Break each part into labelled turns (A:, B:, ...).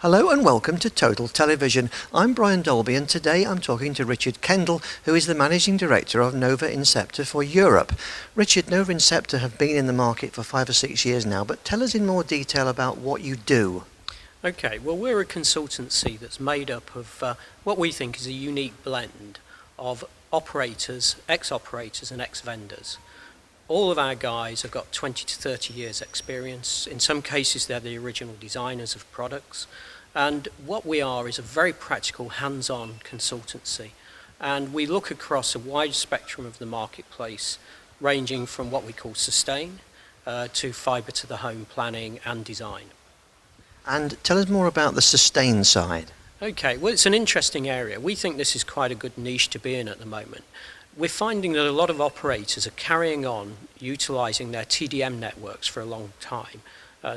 A: Hello and welcome to Total Television. I'm Brian Dolby and today I'm talking to Richard Kendall, who is the Managing Director of Nova Incepta for Europe. Richard, Nova Incepta have been in the market for 5 or 6 years now, but tell us in more detail about what you do.
B: Okay, well we're a consultancy that's made up of what we think is a unique blend of operators, ex-operators and ex-vendors. All of our guys have got 20 to 30 years experience. In some cases they're the original designers of products. And what we are is a very practical, hands-on consultancy. And we look across a wide spectrum of the marketplace, ranging from what we call sustain to fibre to the home planning and design.
A: And tell us more about the sustain side.
B: Okay, well it's an interesting area. We think this is quite a good niche to be in at the moment. We're finding that a lot of operators are carrying on utilising their TDM networks for a long time.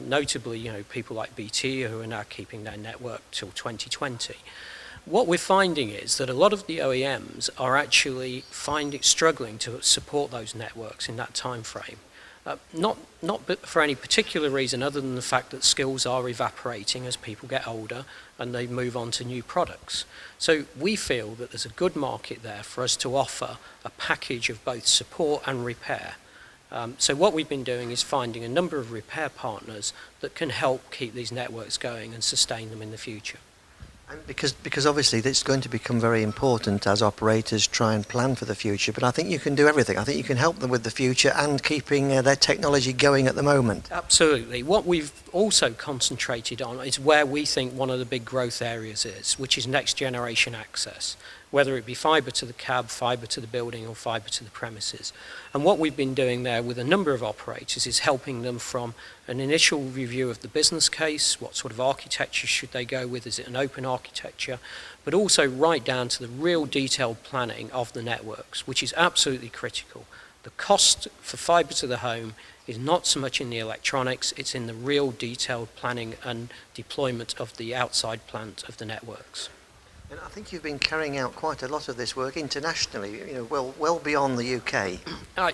B: Notably, people like BT who are now keeping their network till 2020. What we're finding is that a lot of the OEMs are actually struggling to support those networks in that time frame. Not for any particular reason other than the fact that skills are evaporating as people get older and they move on to new products. So we feel that there's a good market there for us to offer a package of both support and repair. So what we've been doing is finding a number of repair partners that can help keep these networks going and sustain them in the future.
A: And because obviously it's going to become very important as operators try and plan for the future, but I think you can do everything. I think you can help them with the future and keeping their technology going at the moment.
B: Absolutely. What we've also concentrated on is where we think one of the big growth areas is, which is next generation access, whether it be fibre to the cab, fibre to the building or fibre to the premises. And what we've been doing there with a number of operators is helping them from an initial review of the business case, what sort of architecture should they go with, is it an open architecture, but also right down to the real detailed planning of the networks, which is absolutely critical. The cost for fibre to the home is not so much in the electronics, it's in the real detailed planning and deployment of the outside plant of the networks.
A: And I think you've been carrying out quite a lot of this work internationally, well beyond the UK.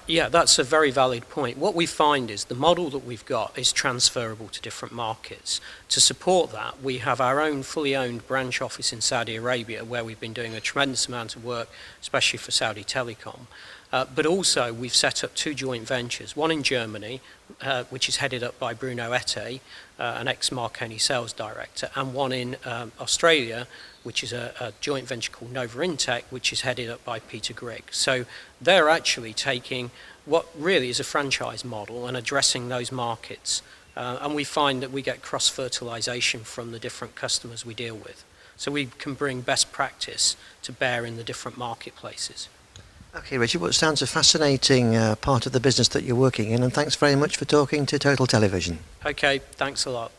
B: Yeah, that's a very valid point. What we find is the model that we've got is transferable to different markets. To support that, we have our own fully owned branch office in Saudi Arabia, where we've been doing a tremendous amount of work, especially for Saudi Telecom. But also we've set up 2 joint ventures, one in Germany, which is headed up by Bruno Ette, an ex-Marconi sales director, and one in Australia, which is a joint venture called Nova Intech, which is headed up by Peter Grigg. So they're actually taking what really is a franchise model and addressing those markets. And we find that we get cross-fertilisation from the different customers we deal with. So we can bring best practice to bear in the different marketplaces.
A: Okay, Richard, well, it sounds a fascinating part of the business that you're working in, and thanks very much for talking to Total Television.
B: Okay, thanks a lot.